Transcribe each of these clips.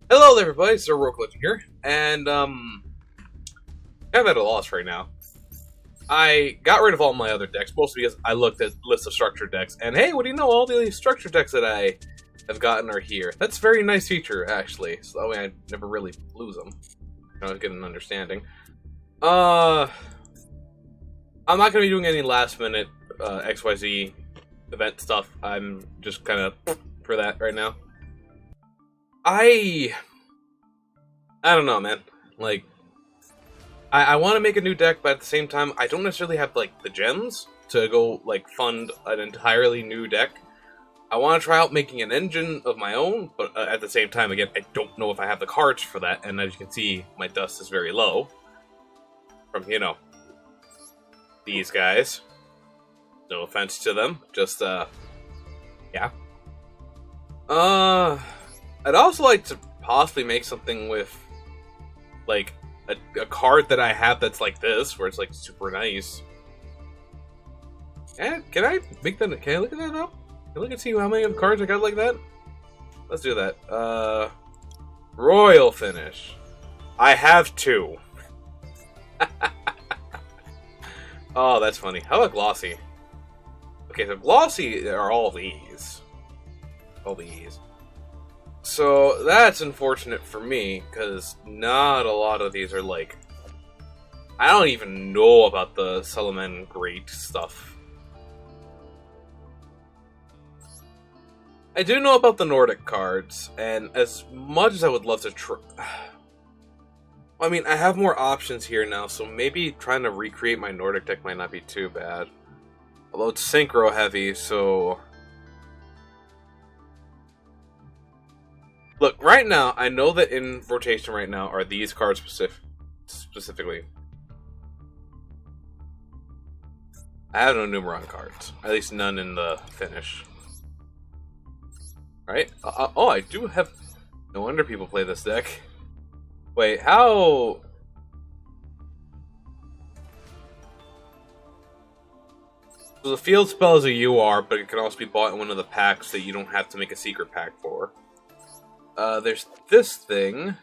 Hello there, everybody. It's HeroicLegend here, and kind of at a loss right now. I got rid of all my other decks, mostly because I looked at lists of structured decks, and hey, what do you know? All the structured decks that I have gotten are here. That's a very nice feature, actually, so that way I never really lose them. I get an understanding. I'm not going to be doing any last-minute XYZ event stuff. I'm just kind of for that right now. I don't know, man. Like, I want to make a new deck, but at the same time, I don't necessarily have, like, the gems to go, like, fund an entirely new deck. I want to try out making an engine of my own, but at the same time, again, I don't know if I have the cards for that, and as you can see, my dust is very low. From, these guys. No offense to them, just, yeah. I'd also like to possibly make something with, like, a card that I have that's like this, where it's, like, super nice. And can I make that? Can I look at that up? Can I look and see how many of the cards I got like that? Let's do that. Royal Finish. I have 2. Oh, that's funny. How about Glossy? Okay, so Glossy are all these. All these. So, that's unfortunate for me, because not a lot of these are, like... I don't even know about the Solomon Great stuff. I do know about the Nordic cards, and as much as I would love to try... I mean, I have more options here now, so maybe trying to recreate my Nordic deck might not be too bad. Although it's synchro heavy, so... Look, right now, I know that in rotation right now are these cards specifically. I have no Numeron cards. At least none in the finish. Right? Oh, I do have... No wonder people play this deck. Wait, how... So the field spell is a UR, but it can also be bought in one of the packs that you don't have to make a secret pack for. There's this thing.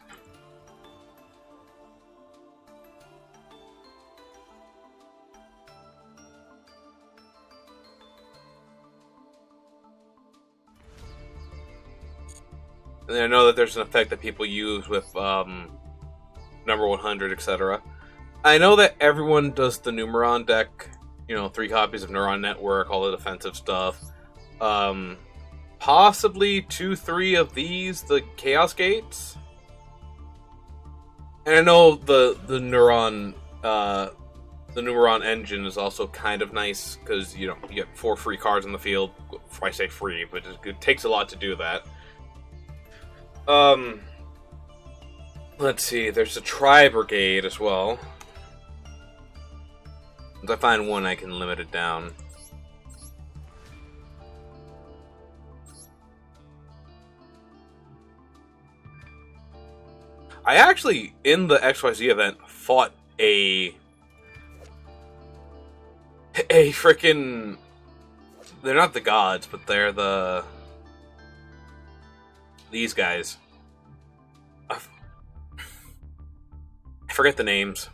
And I know that there's an effect that people use with, number 100, etc. I know that everyone does the Numeron deck, 3 copies of Neuron Network, all the defensive stuff. Possibly 2-3 of these, the Chaos Gates. And I know the Numeron engine is also kind of nice, because, you get 4 free cards on the field. I say free, but it takes a lot to do that. Let's see, there's a Tri-Brigade as well. Once I find one, I can limit it down. I actually, in the XYZ event, fought a frickin'... They're not the gods, but they're the... These guys. I forget the names.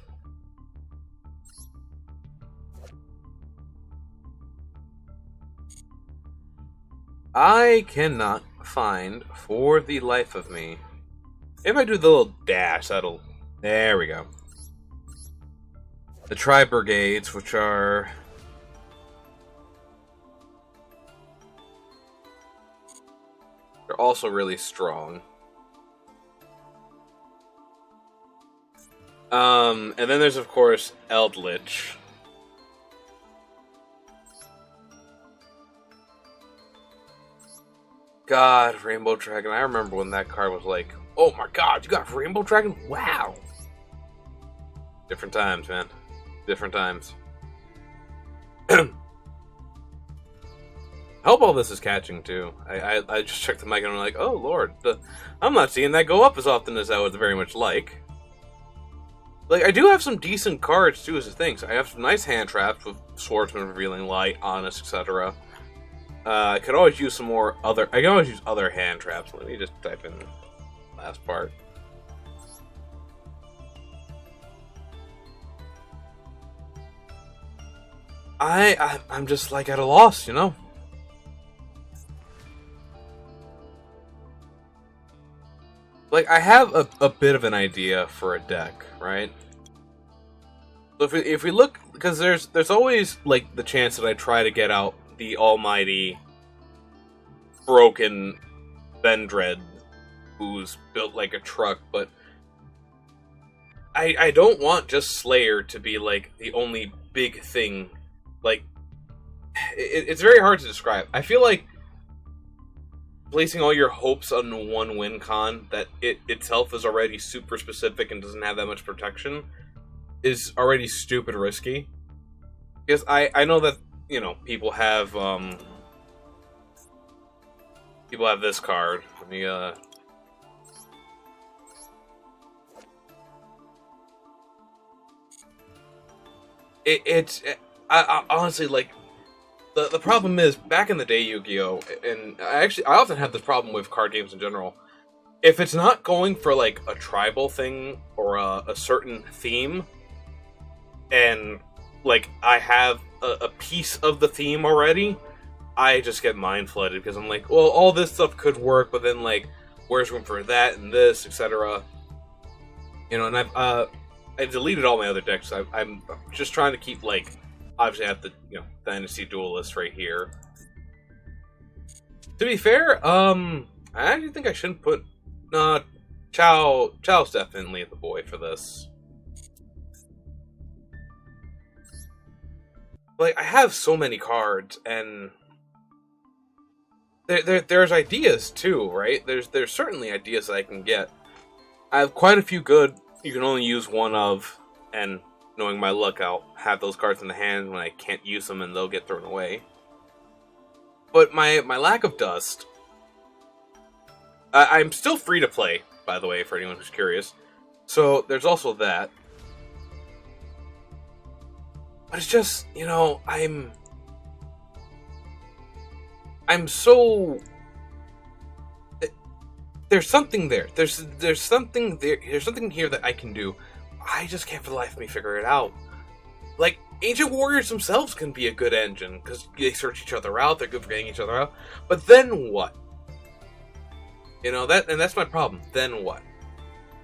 I cannot find for the life of me. If I do the little dash, that'll... There we go. The Tri-Brigades, which are... They're also really strong. And then there's, of course, Eldritch. God, Rainbow Dragon. I remember when that card was like, oh my god, you got Rainbow Dragon? Wow! Different times, man. Different times. I hope all this is catching, too. I just checked the mic and I'm like, oh lord, I'm not seeing that go up as often as I would very much like. Like, I do have some decent cards, too, as the thing. So I have some nice hand traps with Swordsman, Revealing Light, Honest, etc. I could always use some more other... I can always use other hand traps. Let me just type in last part. I'm just like at a loss, you know? Like, I have a bit of an idea for a deck, right? So if we look, because there's always like the chance that I try to get out the almighty broken Vendread, who's built like a truck, but I don't want just Slayer to be like the only big thing. Like, it's very hard to describe. I feel like placing all your hopes on one win con that it itself is already super specific and doesn't have that much protection is already stupid risky. Because I know that, you know, people have this card. Let me I honestly, like, the problem is, back in the day, Yu-Gi-Oh, and I often have this problem with card games in general. If it's not going for like a tribal thing or a certain theme, and like I have a piece of the theme already, I just get mind flooded because I'm like, well, all this stuff could work, but then like, where's room for that and this, etc. You know, and I've deleted all my other decks. I'm just trying to keep, like, obviously I have the, you know, Dynasty Duelist right here. To be fair, I actually think I shouldn't put Chow's definitely the boy for this. Like, I have so many cards, and there's ideas too, right? There's certainly ideas that I can get. I have quite a few good you can only use one of, and knowing my luck, I'll have those cards in the hand when I can't use them and they'll get thrown away. But my lack of dust, I'm still free to play, by the way, for anyone who's curious. So there's also that. But it's just, you know, I'm so... There's something there. There's something there. There's something here that I can do. I just can't for the life of me figure it out. Like, Ancient Warriors themselves can be a good engine, because they search each other out, they're good for getting each other out. But then what? You know, that's my problem. Then what?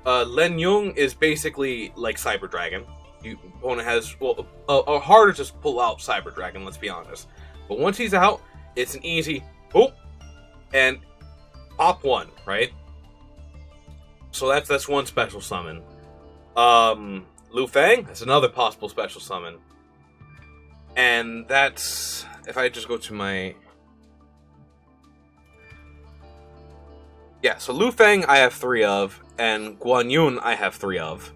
Len Yung is basically like Cyber Dragon. Your opponent has, well, harder to pull out Cyber Dragon, let's be honest. But once he's out, it's an easy, boop, and pop one, right? So that's one special summon. Lu Fang, that's another possible special summon. And that's, if I just go to my... Yeah, so Lu Fang I have 3 of, and Guan Yun I have 3 of.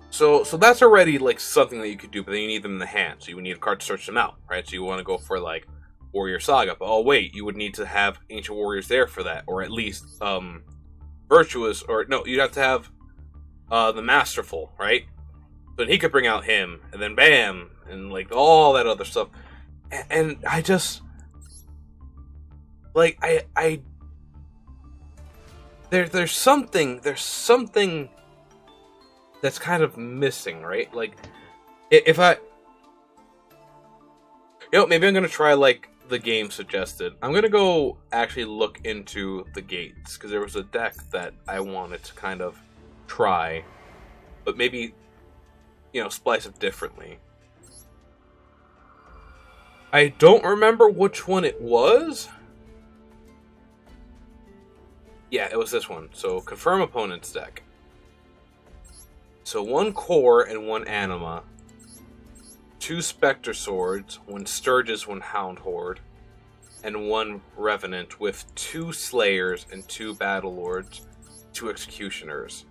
So that's already, like, something that you could do, but then you need them in the hand, so you would need a card to search them out, right? So you want to go for, like, Warrior Saga, but oh wait, you would need to have Ancient Warriors there for that, or at least, Virtuous, or no, you'd have to have, the Masterful, right? So he could bring out him, and then bam, and, like, all that other stuff. And I just, like, there's something that's kind of missing, right? Like, if I, you know, maybe I'm gonna try, like, the game suggested. I'm gonna go actually look into the gates, because there was a deck that I wanted to kind of try, but maybe, you know, splice it differently. I don't remember which one it was. Yeah, it was this one. So, confirm opponent's deck. So, 1 core and 1 anima. 2 Spectre Swords, 1 Sturges, 1 Hound Horde, and 1 Revenant with 2 Slayers and 2 Battle Lords, 2 Executioners.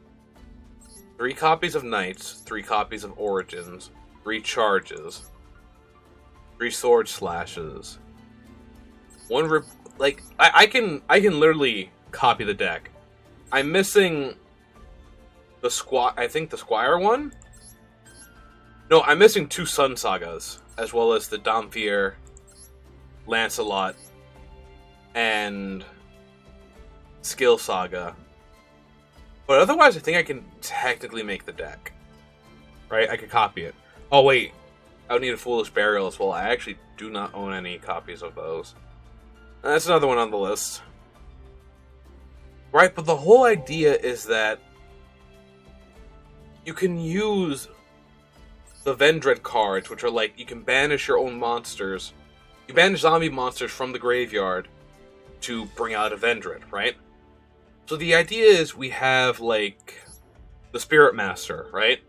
3 copies of Knights, 3 copies of Origins, 3 Charges, 3 Sword Slashes, 1 like, I can literally copy the deck. I'm missing the I think the Squire one? No, I'm missing 2 Sun Sagas, as well as the Dampier, Lancelot, and Skill Saga. But otherwise, I think I can technically make the deck. Right? I could copy it. Oh, wait. I would need a Foolish Burial as well. I actually do not own any copies of those. That's another one on the list. Right, but the whole idea is that you can use the Vendread cards, which are like, you can banish your own monsters. You banish zombie monsters from the graveyard to bring out a Vendread, right? So the idea is we have, like, the Spirit Master, right?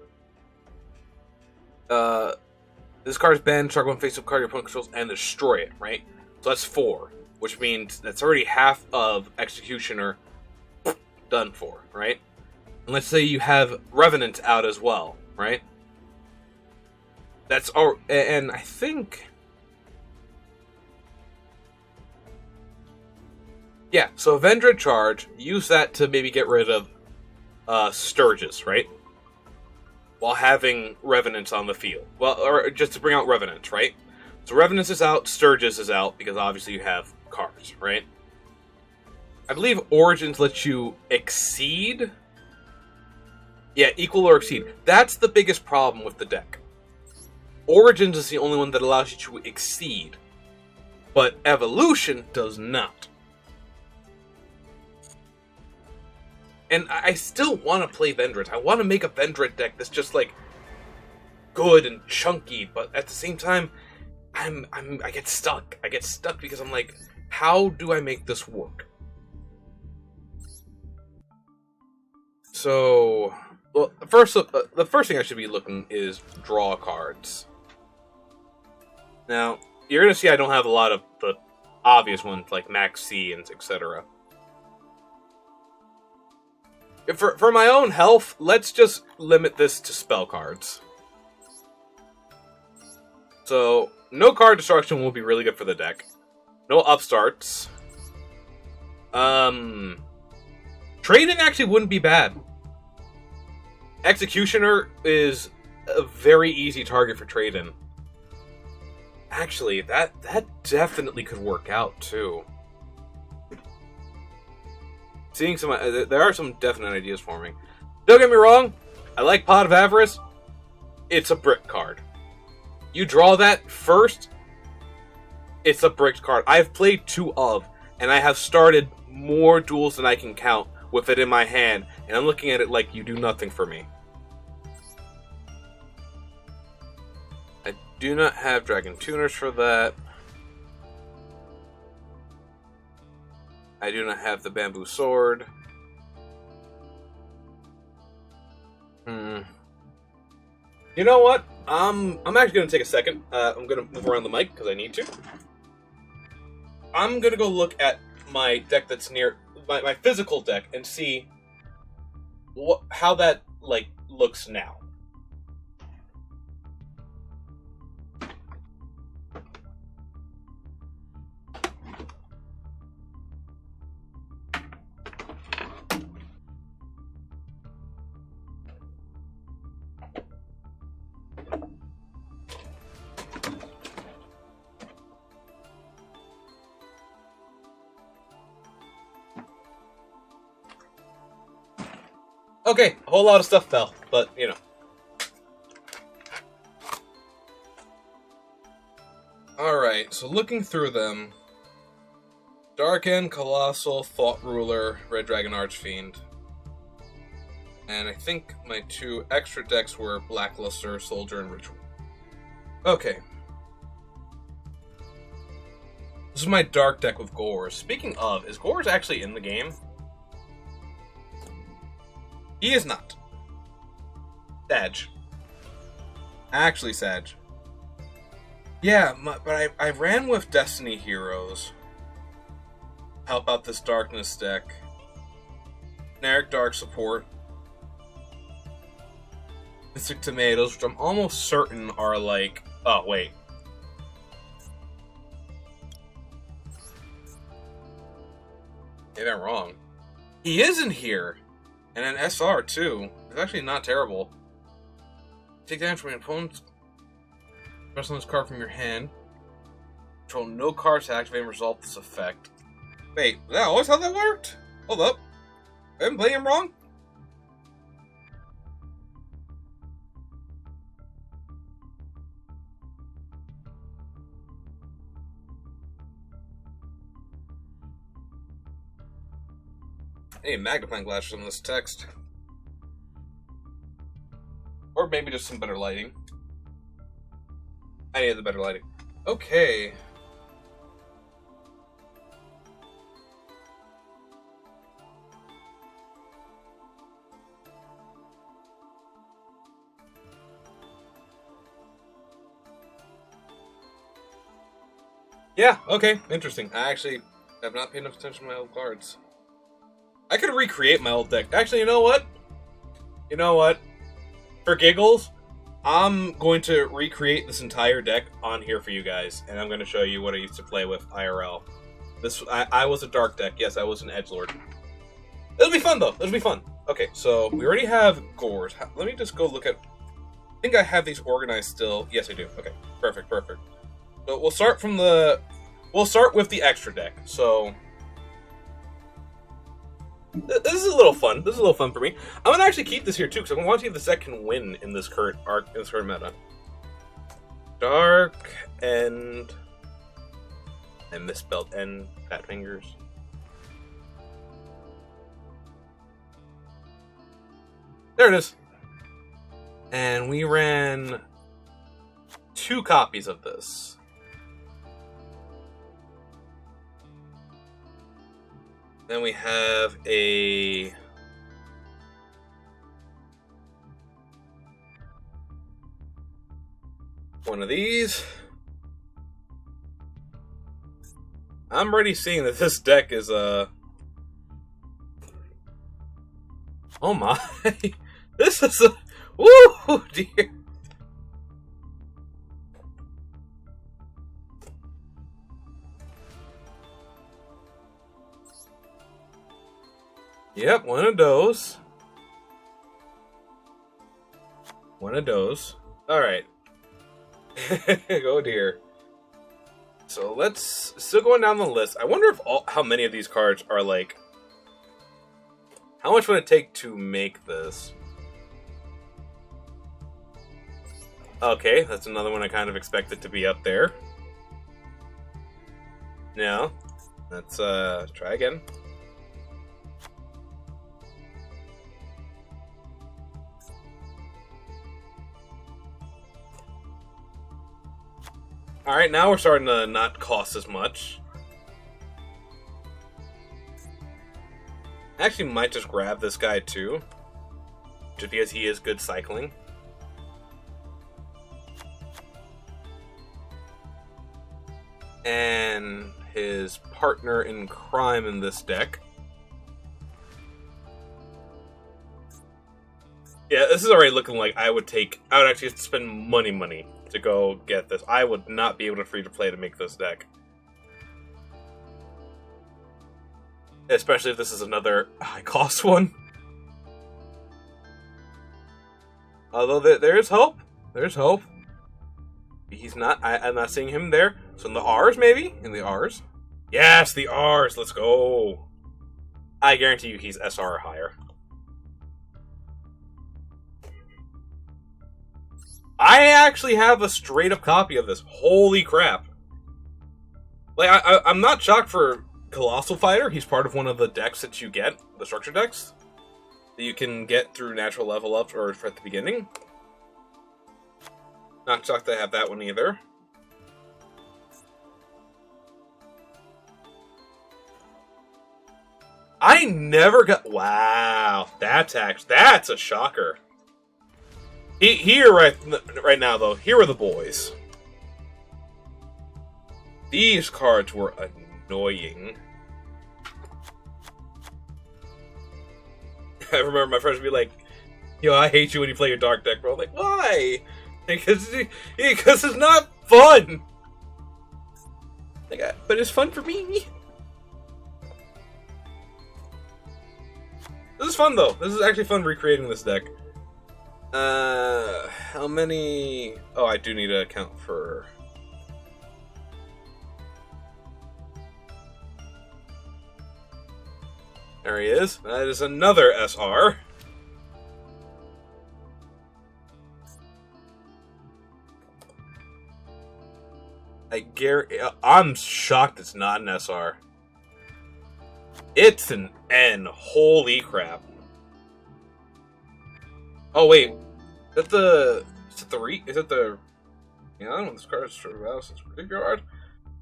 This card is banned, target one face-up card your opponent controls, and destroy it, right? So that's 4, which means that's already half of Executioner done for, right? And let's say you have Revenant out as well, right? That's all, and I think... Yeah, so Vendread charge, use that to maybe get rid of Sturges, right? While having Revenants on the field. Well, or just to bring out Revenants, right? So Revenants is out, Sturges is out, because obviously you have cards, right? I believe Origins lets you exceed. Yeah, equal or exceed. That's the biggest problem with the deck. Origins is the only one that allows you to exceed. But Evolution does not. And I still want to play Vendread. I want to make a Vendread deck that's just, like, good and chunky, but at the same time, I get stuck. I get stuck because I'm like, how do I make this work? So, well, the first thing I should be looking is draw cards. Now, you're going to see I don't have a lot of the obvious ones, like Max C and etc. For my own health, let's just limit this to spell cards. So, no card destruction will be really good for the deck. No upstarts. Trade-in actually wouldn't be bad. Executioner is a very easy target for trade-in. Actually, that definitely could work out, too. Seeing some, there are some definite ideas for me. Don't get me wrong, I like Pot of Avarice. It's a brick card. You draw that first, it's a brick card. I've played 2 of, and I have started more duels than I can count with it in my hand, and I'm looking at it like you do nothing for me. I do not have Dragon Tuners for that. I do not have the Bamboo Sword. You know what? I'm actually going to take a second. I'm going to move around the mic because I need to. I'm going to go look at my deck that's near... My physical deck and see how that, like, looks now. Okay, a whole lot of stuff fell, but, you know. Alright, so looking through them. Dark End, Colossal, Thought Ruler, Red Dragon Archfiend. And I think my 2 extra decks were Blackluster, Soldier, and Ritual. Okay. This is my dark deck with Gores. Speaking of, is Gores actually in the game? He is not. Sag. Actually, Sag. Yeah, but I ran with Destiny Heroes. Help out this Darkness deck. Generic Dark Support. Mystic Tomatoes, which I'm almost certain are like... Oh, wait. Maybe I'm wrong. He is in here! And an SR, too. It's actually not terrible. Take damage from your opponent's... Special this card from your hand. Control no cards to activate and resolve this effect. Wait, was that always how that worked? Hold up. I didn't play him wrong? Hey, magnifying glasses on this text. Or maybe just some better lighting. I need the better lighting. Okay. Yeah, okay, interesting. I actually have not paid enough attention to my old cards. I could recreate my old deck. Actually, you know what? You know what? For giggles, I'm going to recreate this entire deck on here for you guys, and I'm going to show you what I used to play with IRL. I was a dark deck. Yes, I was an edgelord. It'll be fun, though. It'll be fun. Okay, so we already have Gores. Let me just go look at... I think I have these organized still. Yes, I do. Okay, perfect, perfect. So we'll start from the... We'll start with the extra deck. So... This is a little fun. This is a little fun for me. I'm gonna actually keep this here too, because I want to see if this deck can win in this current arc, in this current meta. Dark End. I misspelled N. Fat fingers. There it is. And we ran 2 copies of this. Then we have a... one of these. I'm already seeing that this deck is oh my. This is a... Woo, dear. Yep, one of those. One of those. Alright. Oh dear. So let's... Still going down the list. I wonder if how many of these cards are like... How much would it take to make this? Okay, that's another one I kind of expected to be up there. No. Let's try again. Alright, now we're starting to not cost as much. Actually, might just grab this guy too. Just because he is good cycling. And his partner in crime in this deck. Yeah, this is already looking like I would actually spend money to go get this. I would not be able to free to play to make this deck. Especially if this is another high cost one. Although there's hope. There's hope. He's not, I'm not seeing him there. So in the R's maybe? In the R's? Yes, the R's! Let's go! I guarantee you he's SR or higher. I actually have a straight up copy of this. Holy crap. Like, I'm not shocked for Colossal Fighter. He's part of one of the decks that you get, the structure decks, that you can get through natural level ups or at the beginning. Not shocked I have that one either. I never got... Wow. That's a shocker. Here, right now, though, here are the boys. These cards were annoying. I remember my friends would be like, yo, I hate you when you play your dark deck, bro. I'm like, why? Because it's not fun. Like, but it's fun for me. This is fun, though. This is actually fun recreating this deck. How many... Oh, I do need to account for... There he is. That is another SR. I'm shocked it's not an SR. It's an And holy crap. Oh wait, is it the yeah, I don't know, this card is sort of out since graveyard.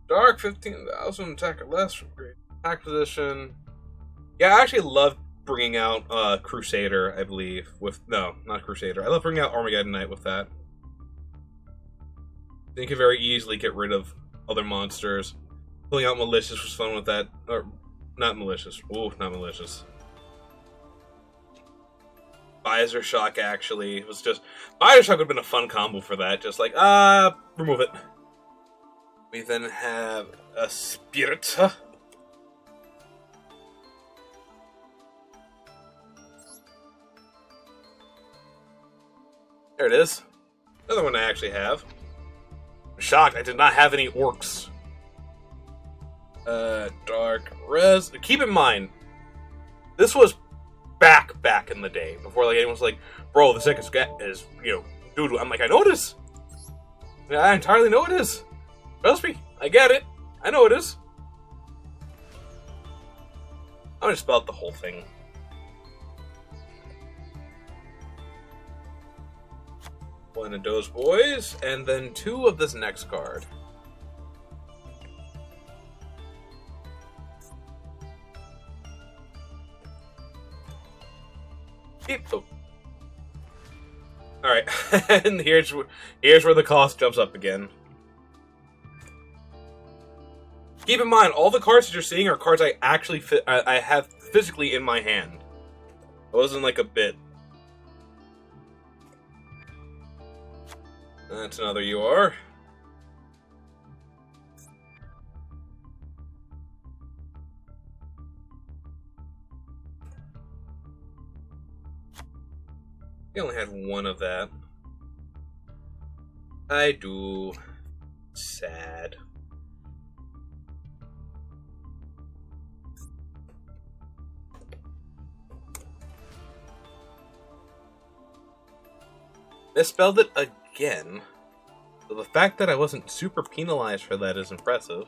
Dark 15,000 attack or less from great attack position. Yeah, I actually love bringing out Crusader, I believe. No, not Crusader. I love bringing out Armageddon Knight with that. You can very easily get rid of other monsters. Pulling out Malicious was fun with that. Or, not Malicious. Ooh, not Malicious. Visor Shock, actually. It was just... Visor Shock would have been a fun combo for that. Just like, remove it. We then have a Spirit. There it is. Another one I actually have. I'm shocked I did not have any orcs. Dark Res. Keep in mind, this was back in the day, before like anyone was like, bro, the second is, dude, I'm like, I know it is. I entirely know it is. Trust me, I get it. I know it is. I'm gonna spell out the whole thing. One of those boys, and then two of this next card. Oh. Alright, and here's where the cost jumps up again. Keep in mind, all the cards that you're seeing are cards I actually I have physically in my hand. It wasn't like a bit. That's another UR. I only had one of that. I do. Sad. Misspelled it again. So the fact that I wasn't super penalized for that is impressive.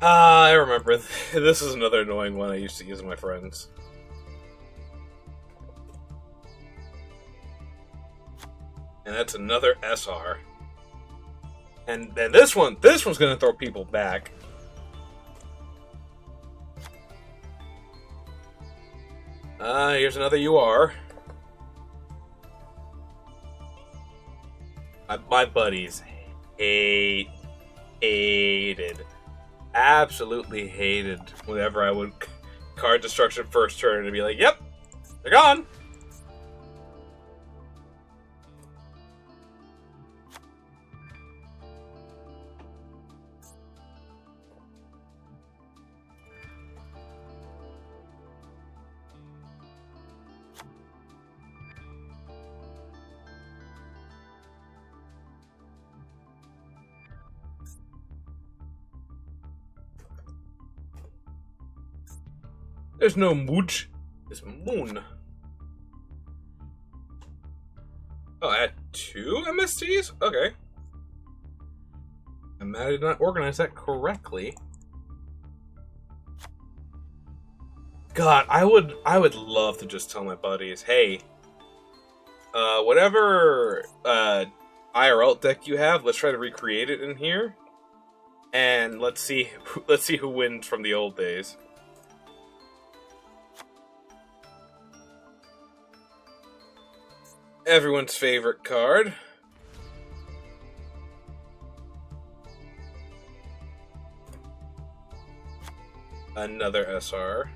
I remember. This is another annoying one I used to use with my friends. And that's another SR. And then this one's gonna throw people back. Here's another UR. My buddies hated, absolutely hated whenever I would card destruction first turn and be like, yep, they're gone. There's no mooch. It's moon. Oh, I had 2 MSTs? Okay. I'm mad I did not organize that correctly. God, I would love to just tell my buddies, hey, whatever IRL deck you have, let's try to recreate it in here, and let's see who wins from the old days. Everyone's favorite card. Another SR.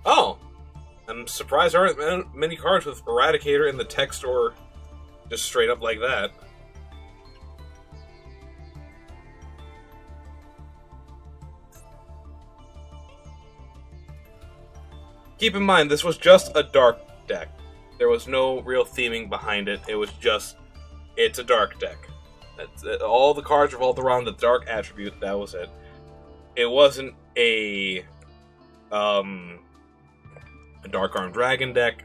Oh! I'm surprised there aren't many cards with Eradicator in the text or just straight up like that. Keep in mind, this was just a dark deck. There was no real theming behind it. It was just, it's a dark deck. That's it. All the cards revolved around the dark attribute. That was it. It wasn't a Dark Arm Dragon deck.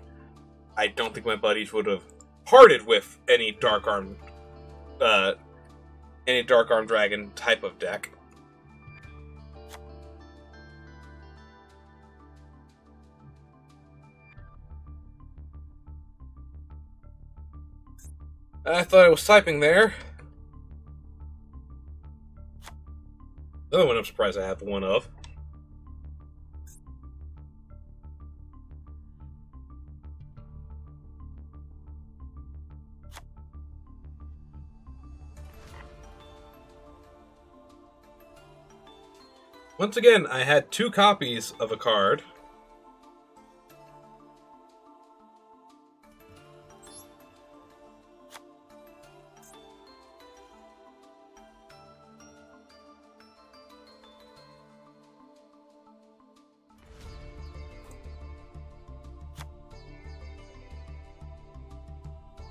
I don't think my buddies would have parted with any Dark Arm Dragon type of deck. I thought I was typing there. Another one I'm surprised I have one of. Once again, I had 2 copies of a card.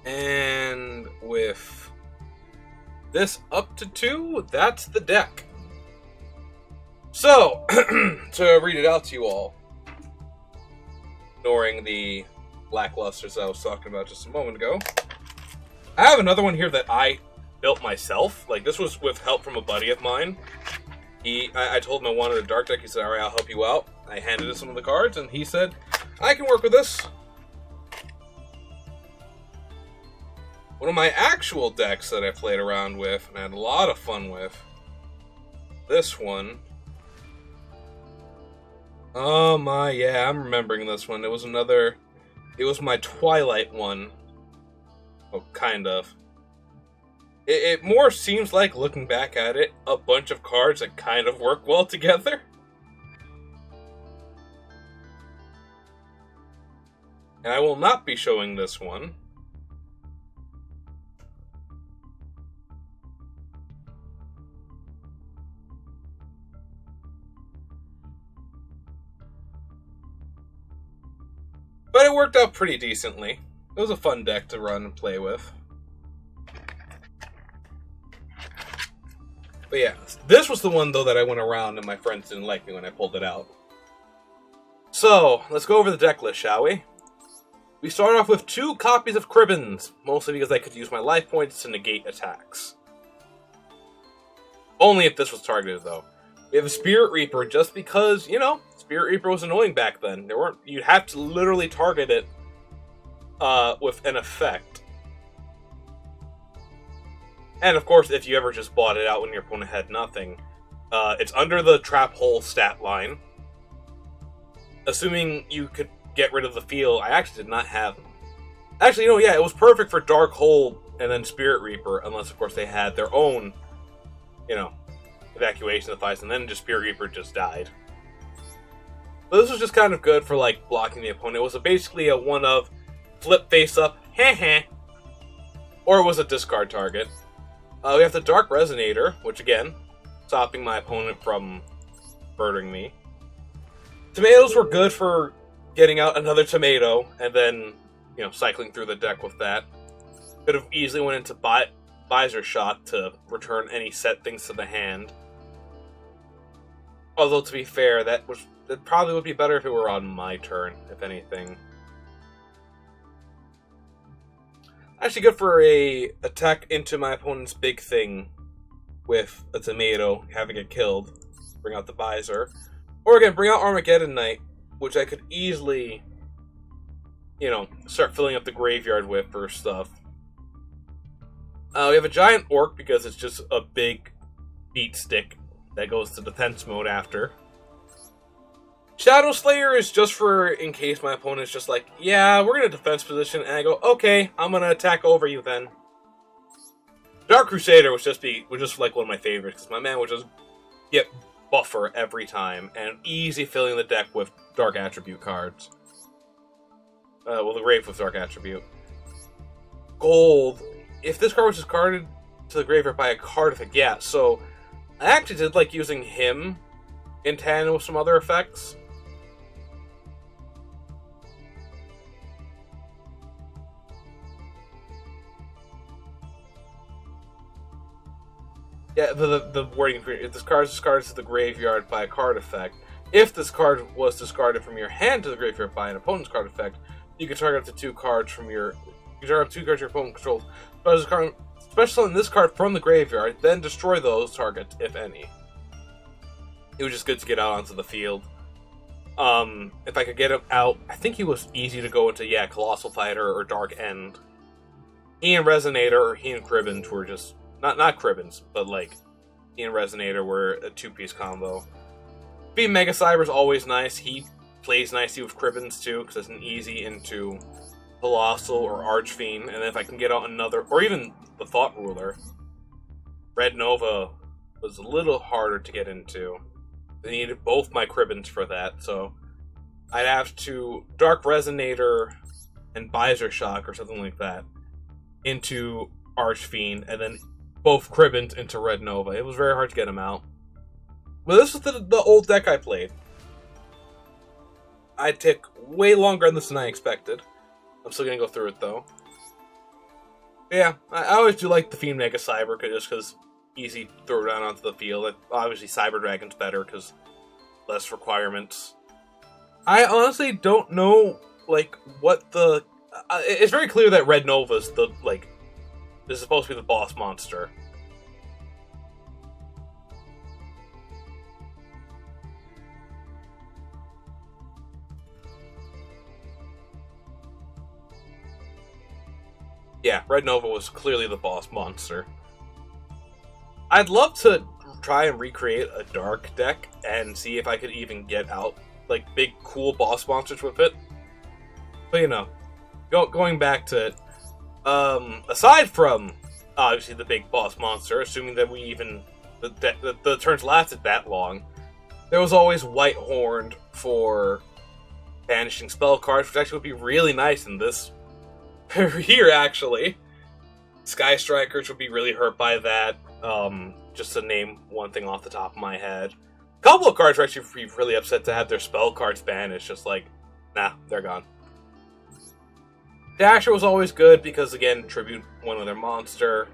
And with this up to 2, that's the deck. So, to read it out to you all, ignoring the lacklusters I was talking about just a moment ago, I have another one here that I built myself. Like, this was with help from a buddy of mine. I told him I wanted a dark deck. He said, alright, I'll help you out. I handed him some of the cards, and he said, I can work with this. One of my actual decks that I played around with, and I had a lot of fun with, this one. Oh my, yeah, I'm remembering this one. It was my Twilight one. Oh, kind of. It more seems like, looking back at it, a bunch of cards that kind of work well together. And I will not be showing this one. But it worked out pretty decently. It was a fun deck to run and play with. But yeah, this was the one, though, that I went around and my friends didn't like me when I pulled it out. So, let's go over the deck list, shall we? We start off with 2 copies of Cribbins, mostly because I could use my life points to negate attacks. Only if this was targeted, though. We have a Spirit Reaper, just because, you know, Spirit Reaper was annoying back then. You'd have to literally target it with an effect. And of course, if you ever just bought it out when your opponent had nothing, it's under the Trap Hole stat line. Assuming you could get rid of the field, I actually did not have. Actually, you know, yeah, it was perfect for Dark Hole and then Spirit Reaper, unless of course they had their own, you know, evacuation device, and then just Spirit Reaper just died. But this was just kind of good for, like, blocking the opponent. It was basically a one of flip face up, heh. Or it was a discard target. We have the Dark Resonator, which again, stopping my opponent from murdering me. Tomatoes were good for getting out another tomato, and then, you know, cycling through the deck with that. Could have easily went into Visor Shot to return any set things to the hand. Although, to be fair, that probably would be better if it were on my turn, if anything. Actually good for a attack into my opponent's big thing with a tomato, having it killed. Bring out the Visor. Or again, bring out Armageddon Knight, which I could easily, you know, start filling up the graveyard with for stuff. We have a Giant Orc because it's just a big beat stick that goes to defense mode after. Shadow Slayer is just for in case my opponent's just like, yeah, we're in a defense position, and I go, okay, I'm gonna attack over you then. Dark Crusader would just like one of my favorites, because my man would just get buffer every time, and easy filling the deck with Dark Attribute cards. Well, the grave with Dark Attribute. Gold. If this card was discarded to the graveyard by a card effect, yeah, so I actually did like using him in tandem with some other effects. Yeah, the wording for if this card is discarded to the graveyard by a card effect. If this card was discarded from your hand to the graveyard by an opponent's card effect, you can target up to 2 cards from your. You target up 2 cards your opponent controls. Special in this card from the graveyard, then destroy those targets, if any. It was just good to get out onto the field. If I could get him out, I think he was easy to go into, Colossal Fighter or Dark End. He and Resonator, or he and Cribbins were just, not Cribbins, but like, he and Resonator were a 2-piece combo. Being Mega Cyber is always nice. He plays nicely with Cribbins too, because it's an easy into Colossal or Archfiend, and then if I can get out another, or even the Thought Ruler, Red Nova was a little harder to get into. They needed both my Cribbins for that, so I'd have to Dark Resonator and Visor Shock or something like that into Archfiend, and then both Cribbins into Red Nova. It was very hard to get him out. But this was the old deck I played. I took way longer on this than I expected. I'm still gonna go through it though. Yeah, I always do like the Fiend Mega Cyber, just because easy throw down onto the field. Obviously, Cyber Dragon's better because less requirements. I honestly don't know, like, what the. It's very clear that Red Nova's the this is supposed to be the boss monster. Yeah, Red Nova was clearly the boss monster. I'd love to try and recreate a dark deck and see if I could even get out, like, big, cool boss monsters with it. But, going back to it, aside from, obviously, the big boss monster, assuming that the turns lasted that long, there was always White Horned for banishing spell cards, which actually would be really nice in this here, actually. Sky Strikers would be really hurt by that. Just to name one thing off the top of my head. A couple of cards would actually be really upset to have their spell cards banished. Just like, nah, they're gone. Dasher was always good because, again, tribute one other monster.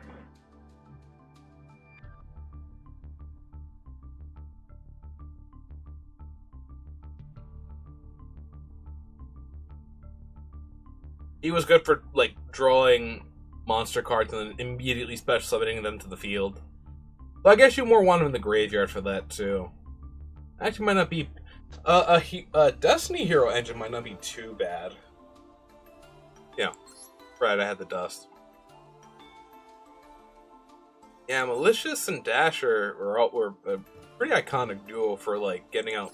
He was good for, like, drawing monster cards and then immediately special summoning them to the field. So I guess you more want him in the graveyard for that, too. Actually, might not be... a Destiny Hero engine might not be too bad. Yeah. Right, I had the dust. Yeah, Malicious and Dasher were a pretty iconic duo for, like, getting out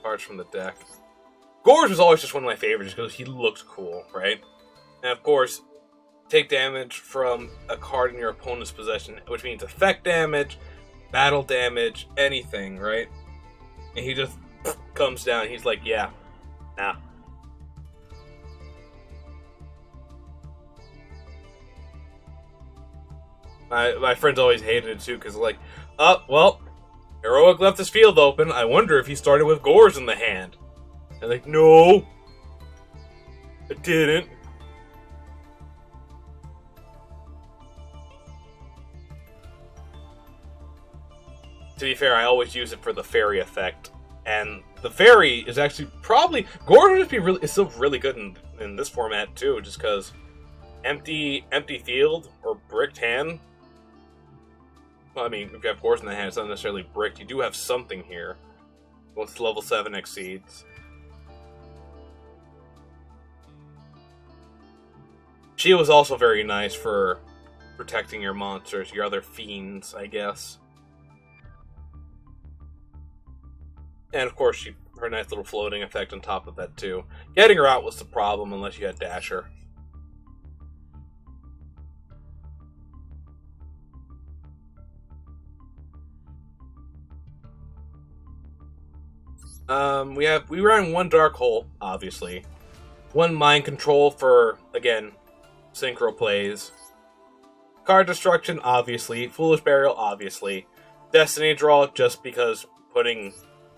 cards from the deck. Gorge was always just one of my favorites because he looked cool, right? And of course, take damage from a card in your opponent's possession, which means effect damage, battle damage, anything, right? And he just comes down, he's like, yeah, nah. My friends always hated it too, because like, well, Heroic left his field open, I wonder if he started with Gorge in the hand. And like, no, I didn't. To be fair, I always use it for the fairy effect, and the fairy is actually probably Gorge would just be is still really good in this format too, just because empty field or bricked hand. Well, I mean, if you have Gorge in the hand, it's not necessarily bricked. You do have something here once level 7 exceeds. She was also very nice for protecting your monsters, your other fiends, I guess. And of course, her nice little floating effect on top of that too. Getting her out was the problem unless you had Dasher. We ran one Dark Hole, obviously. One Mind Control for, again, synchro plays. Card Destruction, obviously. Foolish Burial, obviously. Destiny Draw, just because putting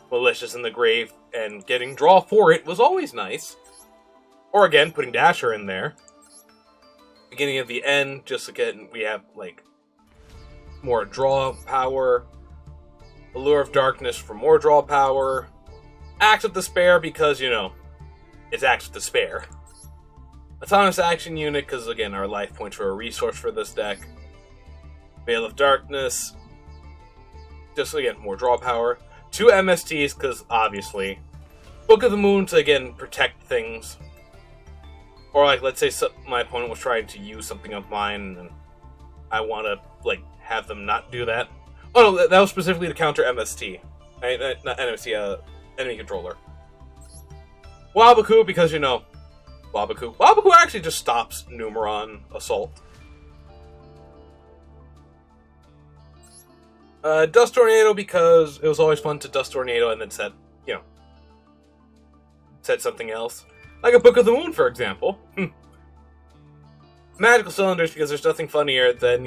Malicious in the grave and getting draw for it was always nice. Or again, putting Dasher in there. Beginning of the end, just again, we have, like, more draw power. Allure of Darkness for more draw power. Axe of Despair because, you know, it's Axe of Despair. Autonomous Action Unit because, again, our life points are a resource for this deck. Veil of Darkness. Just, again, more draw power. 2 MSTs because, obviously. Book of the Moon to, again, protect things. Or, like, let's say my opponent was trying to use something of mine and I want to, like, have them not do that. Oh, no, that was specifically to counter MST. Right? Not MST, enemy controller. Wabaku, because, you know, Wabaku. Wabaku actually just stops Numeron Assault. Dust Tornado, because it was always fun to Dust Tornado and then set, you know, set something else. Like a Book of the Moon, for example. Magical Cylinders, because there's nothing funnier than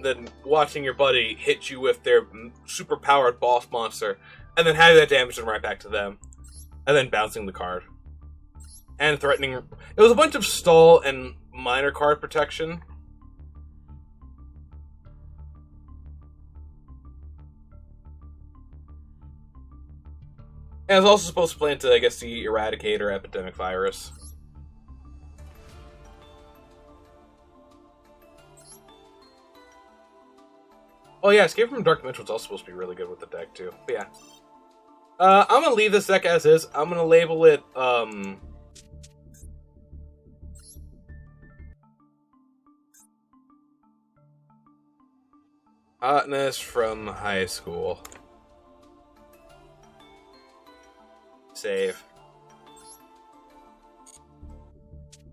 than watching your buddy hit you with their super powered boss monster, and then having that damage them right back to them, and then bouncing the card. And threatening. It was a bunch of stall and minor card protection. And it was also supposed to play into, I guess, the Eradicator Epidemic Virus. Oh yeah, Escape from Dark Dimension was also supposed to be really good with the deck too. But yeah. I'm gonna leave this deck as is. I'm gonna label it, Hotness from High School. Save.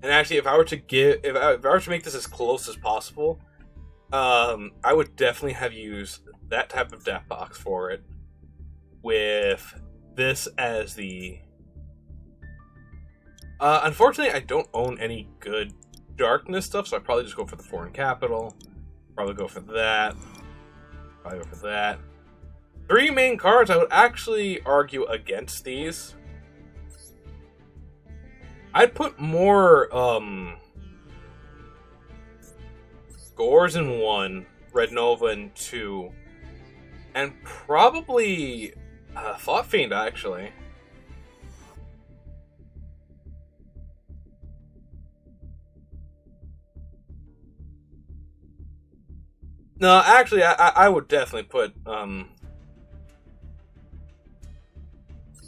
And actually, if I were to make this as close as possible, I would definitely have used that type of death box for it, with this as the. Unfortunately, I don't own any good darkness stuff, so I'd probably just go for the Foreign Capital. Probably go for that. Probably go for that. 3 main cards, I would actually argue against these. I'd put more, Gores in 1, Red Nova in 2, and probably, Thought Fiend, actually. No, actually, I would definitely put,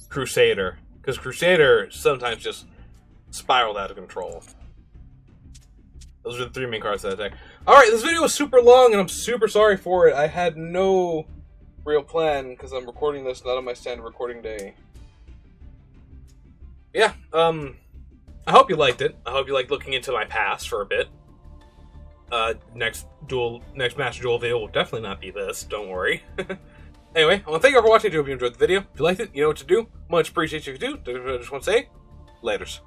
Crusader, because Crusader sometimes just spiraled out of control. Those are the 3 main cards of that deck. Alright, this video was super long, and I'm super sorry for it. I had no real plan, because I'm recording this not on my standard recording day. Yeah, I hope you liked it. I hope you liked looking into my past for a bit. Next Master Duel video will definitely not be this, don't worry. Anyway, I want to thank you all for watching. I hope you enjoyed the video. If you liked it, you know what to do. Much appreciate you if you do. I just want to say, laters.